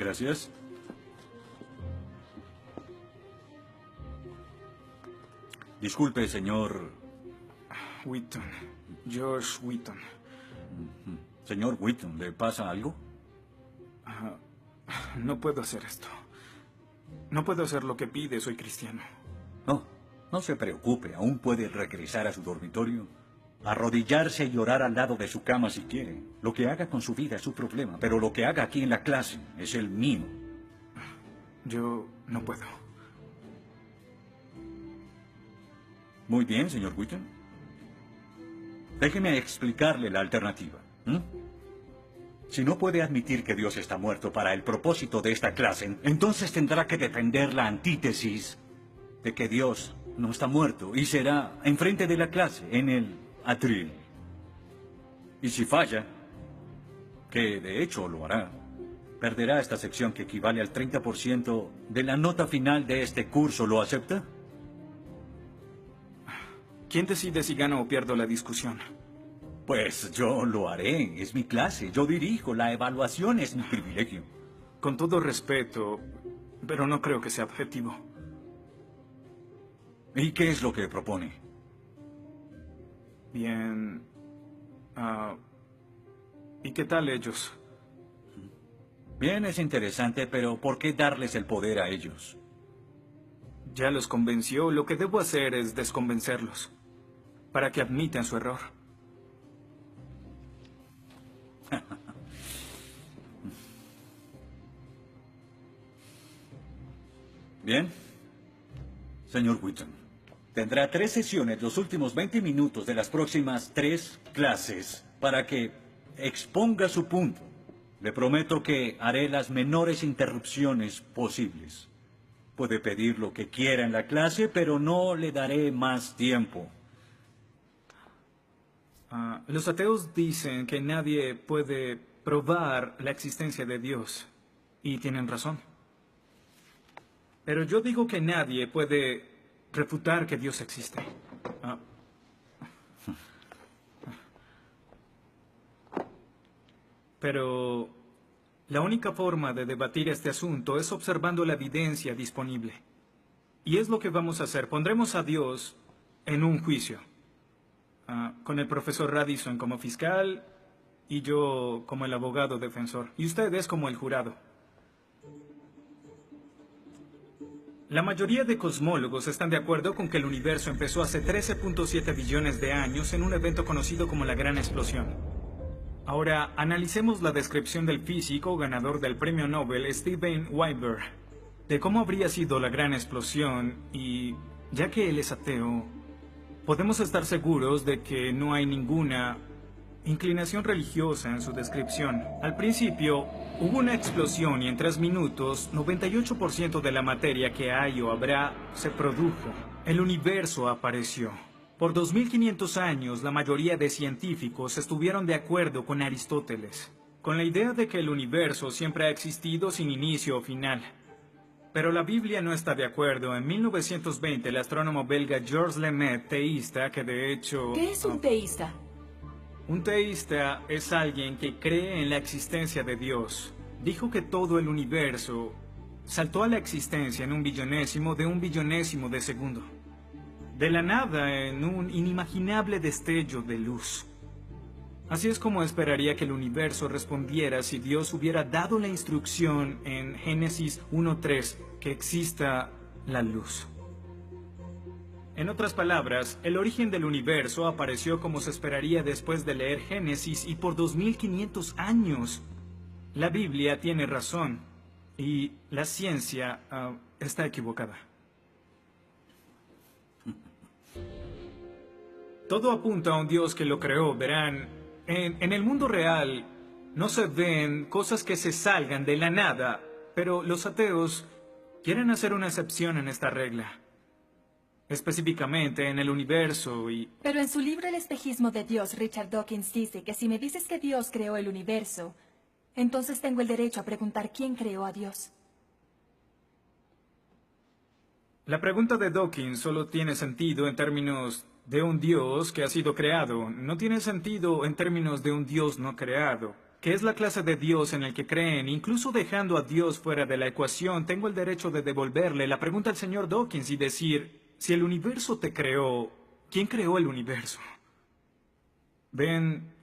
Gracias. Disculpe, señor... Wheaton. Josh Wheaton. Señor Wheaton, ¿le pasa algo? No puedo hacer esto. No puedo hacer lo que pide, soy cristiano. No, no se preocupe, aún puede regresar a su dormitorio. Arrodillarse y llorar al lado de su cama si quiere. Lo que haga con su vida es su problema, pero lo que haga aquí en la clase es el mío. Yo no puedo. Muy bien, señor Wheaton. Déjeme explicarle la alternativa. Si no puede admitir que Dios está muerto para el propósito de esta clase, entonces tendrá que defender la antítesis de que Dios no está muerto y será enfrente de la clase, en el atril. Y si falla, que de hecho lo hará, perderá esta sección que equivale al 30% de la nota final de este curso. ¿Lo acepta? ¿Quién decide si gano o pierdo la discusión? Pues yo lo haré. Es mi clase. Yo dirijo. La evaluación es mi privilegio. Con todo respeto, pero no creo que sea objetivo. ¿Y qué es lo que propone? Bien. ¿Y qué tal ellos? Bien, es interesante, pero ¿por qué darles el poder a ellos? Ya los convenció. Lo que debo hacer es desconvencerlos, para que admitan su error. Bien. Señor Wheaton, tendrá 3 sesiones los últimos 20 minutos de las próximas 3 clases para que exponga su punto. Le prometo que haré las menores interrupciones posibles. Puede pedir lo que quiera en la clase, pero no le daré más tiempo. Los ateos dicen que nadie puede probar la existencia de Dios, y tienen razón. Pero yo digo que nadie puede refutar que Dios existe. Pero la única forma de debatir este asunto es observando la evidencia disponible. Y es lo que vamos a hacer. Pondremos a Dios en un juicio, con el profesor Radisson como fiscal y yo como el abogado defensor, y ustedes como el jurado. La mayoría de cosmólogos están de acuerdo con que el universo empezó hace 13.7 billones de años en un evento conocido como la Gran Explosión. Ahora, analicemos la descripción del físico ganador del premio Nobel Steven Weinberg de cómo habría sido la Gran Explosión y, ya que él es ateo, podemos estar seguros de que no hay ninguna inclinación religiosa en su descripción. Al principio, hubo una explosión y en 3 minutos, 98% de la materia que hay o habrá se produjo. El universo apareció. Por 2500 años, la mayoría de científicos estuvieron de acuerdo con Aristóteles, con la idea de que el universo siempre ha existido sin inicio o final. Pero la Biblia no está de acuerdo. En 1920, el astrónomo belga Georges Lemaitre, teísta, que de hecho... ¿Qué es un teísta? Un teísta es alguien que cree en la existencia de Dios. Dijo que todo el universo saltó a la existencia en un billonésimo de segundo. De la nada, en un inimaginable destello de luz. Así es como esperaría que el universo respondiera si Dios hubiera dado la instrucción en Génesis 1:3 que exista la luz. En otras palabras, el origen del universo apareció como se esperaría después de leer Génesis y por 2500 años. La Biblia tiene razón y la ciencia está equivocada. Todo apunta a un Dios que lo creó, verán. En el mundo real no se ven cosas que se salgan de la nada, pero los ateos quieren hacer una excepción en esta regla. Específicamente en el universo y... Pero en su libro El espejismo de Dios, Richard Dawkins dice que si me dices que Dios creó el universo, entonces tengo el derecho a preguntar quién creó a Dios. La pregunta de Dawkins solo tiene sentido en términos de un Dios que ha sido creado. No tiene sentido en términos de un Dios no creado. que es la clase de Dios en el que creen, incluso dejando a Dios fuera de la ecuación, tengo el derecho de devolverle la pregunta al señor Dawkins y decir, si el universo te creó, ¿quién creó el universo? Ven,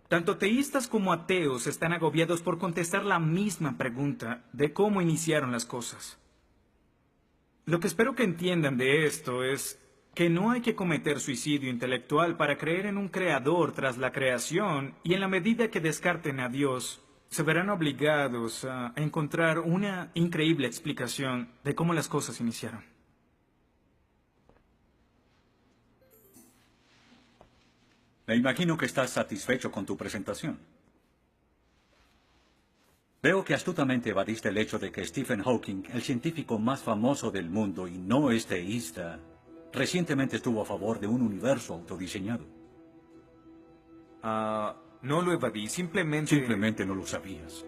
tanto teístas como ateos están agobiados por contestar la misma pregunta de cómo iniciaron las cosas. Lo que espero que entiendan de esto es que no hay que cometer suicidio intelectual para creer en un creador tras la creación, y en la medida que descarten a Dios, se verán obligados a encontrar una increíble explicación de cómo las cosas iniciaron. Me imagino que estás satisfecho con tu presentación. Veo que astutamente evadiste el hecho de que Stephen Hawking, el científico más famoso del mundo y no es teísta, recientemente estuvo a favor de un universo autodiseñado. No lo evadí, simplemente... Simplemente no lo sabías.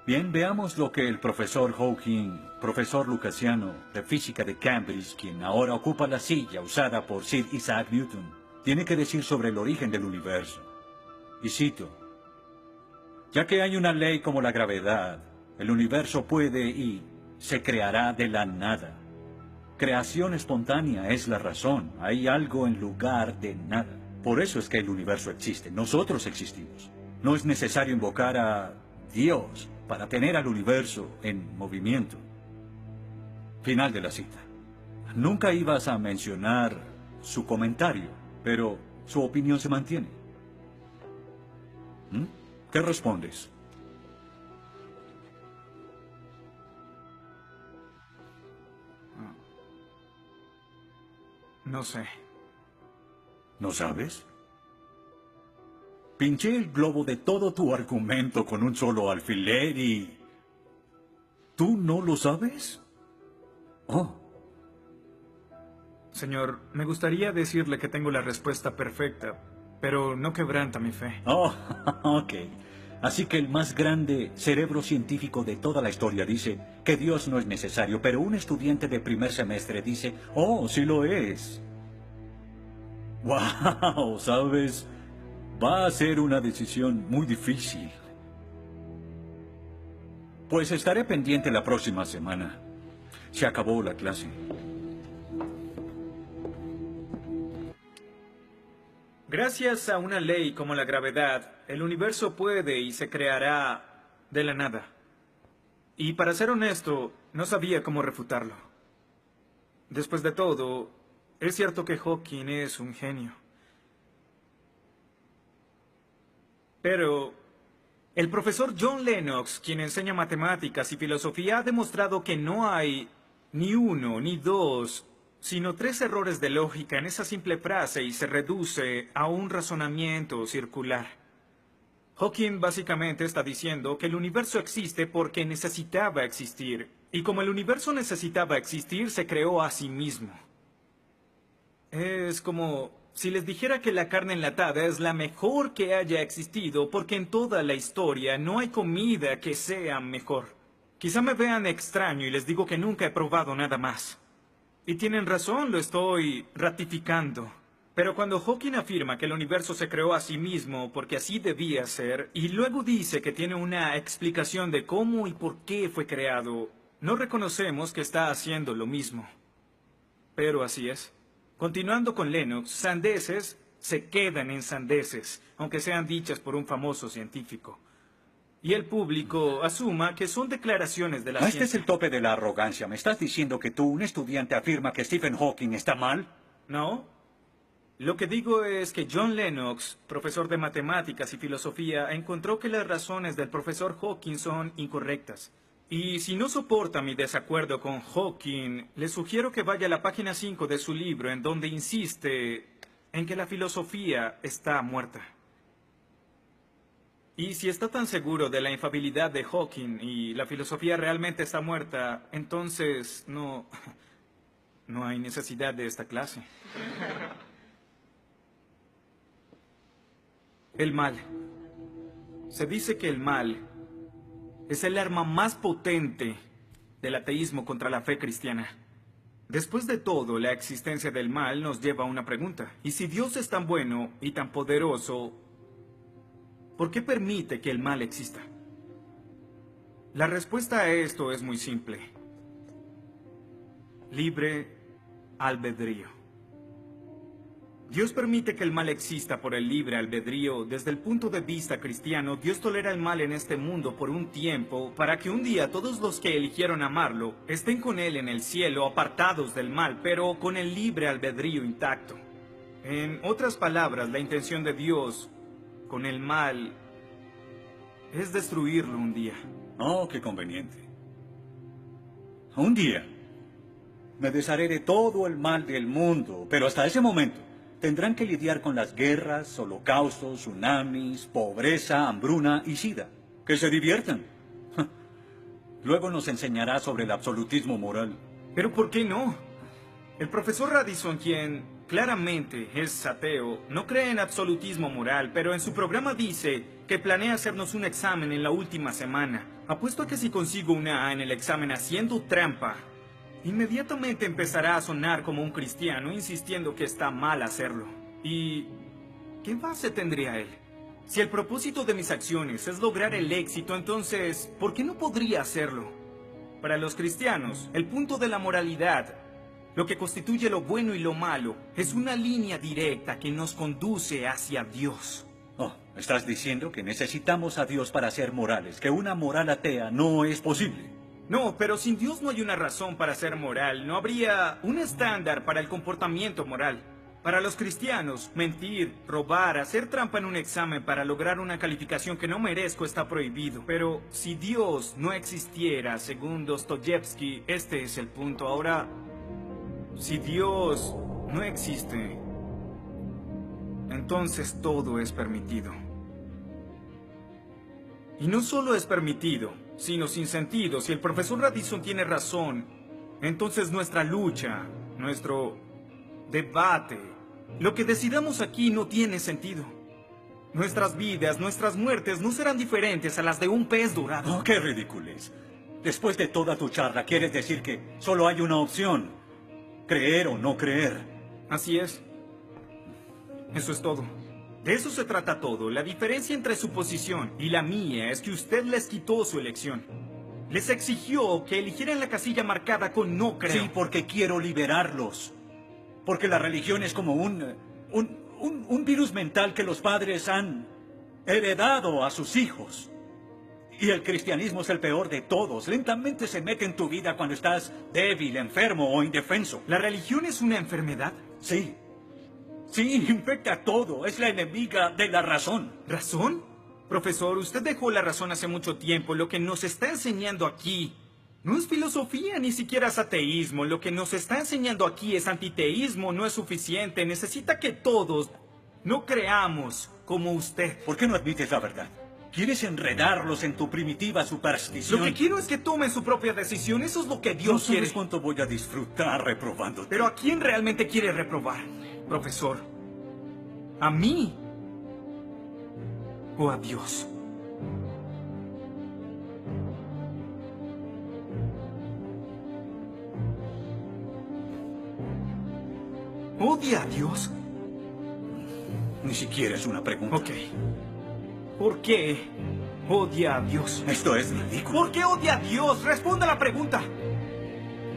Bien, veamos lo que el profesor Hawking, profesor lucasiano de física de Cambridge, quien ahora ocupa la silla usada por Sir Isaac Newton, tiene que decir sobre el origen del universo. Y cito: ya que hay una ley como la gravedad, el universo puede y se creará de la nada. Creación espontánea es la razón. Hay algo en lugar de nada. Por eso es que el universo existe. Nosotros existimos. No es necesario invocar a Dios para tener al universo en movimiento. Final de la cita. Nunca ibas a mencionar su comentario, pero su opinión se mantiene. ¿Qué respondes? No sé. ¿No sabes? Pinché el globo de todo tu argumento con un solo alfiler y... ¿tú no lo sabes? Oh. Señor, me gustaría decirle que tengo la respuesta perfecta, pero no quebranta mi fe. Oh, ok. Así que el más grande cerebro científico de toda la historia dice que Dios no es necesario, pero un estudiante de primer semestre dice, oh, sí lo es. Wow, ¿sabes? Va a ser una decisión muy difícil. Pues estaré pendiente la próxima semana. Se acabó la clase. Gracias a una ley como la gravedad, el universo puede y se creará de la nada. Y para ser honesto, no sabía cómo refutarlo. Después de todo, es cierto que Hawking es un genio. Pero el profesor John Lennox, quien enseña matemáticas y filosofía, ha demostrado que no hay ni uno ni dos, sino 3 errores de lógica en esa simple frase y se reduce a un razonamiento circular. Hawking básicamente está diciendo que el universo existe porque necesitaba existir, y como el universo necesitaba existir, se creó a sí mismo. Es como si les dijera que la carne enlatada es la mejor que haya existido porque en toda la historia no hay comida que sea mejor. Quizá me vean extraño y les digo que nunca he probado nada más. Y tienen razón, lo estoy ratificando. Pero cuando Hawking afirma que el universo se creó a sí mismo porque así debía ser, y luego dice que tiene una explicación de cómo y por qué fue creado, no reconocemos que está haciendo lo mismo. Pero así es. Continuando con Lennox, sandeces se quedan en sandeces, aunque sean dichas por un famoso científico. Y el público asuma que son declaraciones de la ciencia. Este es el tope de la arrogancia. ¿Me estás diciendo que tú, un estudiante, afirma que Stephen Hawking está mal? No. Lo que digo es que John Lennox, profesor de matemáticas y filosofía, encontró que las razones del profesor Hawking son incorrectas. Y si no soporta mi desacuerdo con Hawking, le sugiero que vaya a la página 5 de su libro, en donde insiste en que la filosofía está muerta. Y si está tan seguro de la infalibilidad de Hawking y la filosofía realmente está muerta, entonces no hay necesidad de esta clase. El mal. Se dice que el mal es el arma más potente del ateísmo contra la fe cristiana. Después de todo, la existencia del mal nos lleva a una pregunta. ¿Y si Dios es tan bueno y tan poderoso, ¿por qué permite que el mal exista? La respuesta a esto es muy simple. Libre albedrío. Dios permite que el mal exista por el libre albedrío. Desde el punto de vista cristiano, Dios tolera el mal en este mundo por un tiempo para que un día todos los que eligieron amarlo estén con Él en el cielo, apartados del mal, pero con el libre albedrío intacto. En otras palabras, la intención de Dios con el mal es destruirlo un día. Oh, qué conveniente. Un día me desharé de todo el mal del mundo, pero hasta ese momento tendrán que lidiar con las guerras, holocaustos, tsunamis, pobreza, hambruna y sida. Que se diviertan. Luego nos enseñará sobre el absolutismo moral. ¿Pero por qué no? El profesor Radisson, quien claramente es ateo, no cree en absolutismo moral, pero en su programa dice que planea hacernos un examen en la última semana. Apuesto a que si consigo una A en el examen haciendo trampa, inmediatamente empezará a sonar como un cristiano insistiendo que está mal hacerlo. ¿Y qué base tendría él? Si el propósito de mis acciones es lograr el éxito, entonces, ¿por qué no podría hacerlo? Para los cristianos, el punto de la moralidad, lo que constituye lo bueno y lo malo, es una línea directa que nos conduce hacia Dios. Oh, estás diciendo que necesitamos a Dios para ser morales, que una moral atea no es posible. No, pero sin Dios no hay una razón para ser moral, no habría un estándar para el comportamiento moral. Para los cristianos, mentir, robar, hacer trampa en un examen para lograr una calificación que no merezco está prohibido. Pero si Dios no existiera, según Dostoyevsky, este es el punto. Ahora, si Dios no existe, entonces todo es permitido. Y no solo es permitido, sino sin sentido. Si el profesor Radisson tiene razón, entonces nuestra lucha, nuestro debate, lo que decidamos aquí no tiene sentido. Nuestras vidas, nuestras muertes no serán diferentes a las de un pez dorado. Oh, qué ridiculez. Después de toda tu charla, ¿quieres decir que solo hay una opción? Creer o no creer. Así es. Eso es todo. De eso se trata todo. La diferencia entre su posición y la mía es que usted les quitó su elección. Les exigió que eligieran la casilla marcada con no creo. Sí, porque quiero liberarlos. Porque la religión es como un virus mental que los padres han heredado a sus hijos. Y el cristianismo es el peor de todos. Lentamente se mete en tu vida cuando estás débil, enfermo o indefenso. ¿La religión es una enfermedad? Sí. Sí, infecta todo. Es la enemiga de la razón. ¿Razón? Profesor, usted dejó la razón hace mucho tiempo. Lo que nos está enseñando aquí no es filosofía, ni siquiera es ateísmo. Lo que nos está enseñando aquí es antiteísmo. No es suficiente. Necesita que todos no creamos como usted. ¿Por qué no admites la verdad? ¿Quieres enredarlos en tu primitiva superstición? Lo que quiero es que tomen su propia decisión. Eso es lo que Dios No sabes quiere. cuánto voy a disfrutar reprobándote. Pero ¿a quién realmente quiere reprobar, profesor? ¿A mí? ¿O a Dios? ¿Odia a Dios? Ni siquiera es una pregunta. Ok. ¿Por qué odia a Dios? Esto es ridículo. ¿Por qué odia a Dios? Responda la pregunta.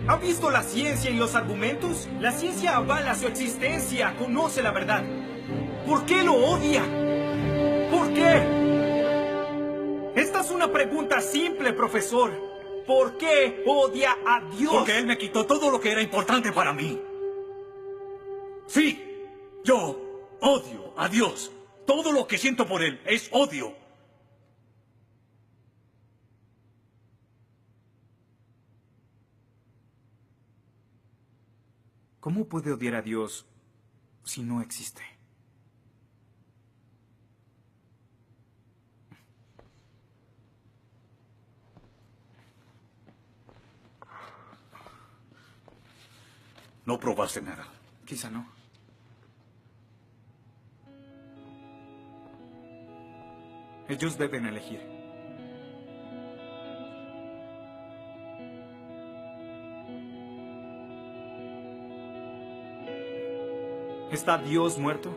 ¿Ha visto la ciencia y los argumentos? La ciencia avala su existencia, conoce la verdad. ¿Por qué lo odia? ¿Por qué? Esta es una pregunta simple, profesor. ¿Por qué odia a Dios? Porque Él me quitó todo lo que era importante para mí. Sí, yo odio a Dios. Todo lo que siento por Él es odio. ¿Cómo puede odiar a Dios si no existe? No probaste nada. Quizá no. Ellos deben elegir. ¿Está Dios muerto?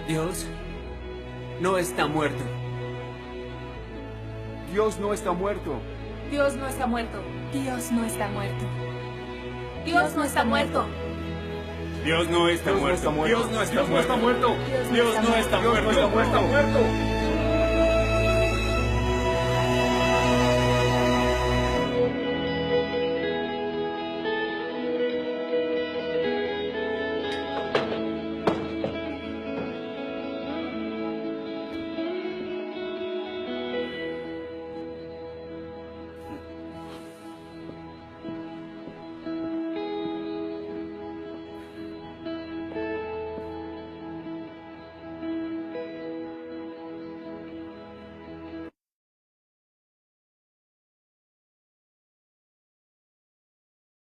Dios no está muerto. Dios no está muerto. Dios no está muerto. Dios no está muerto. Dios no está muerto. Dios no está muerto. Dios no está muerto. Dios no está muerto. Dios no está muerto. Dios no está muerto.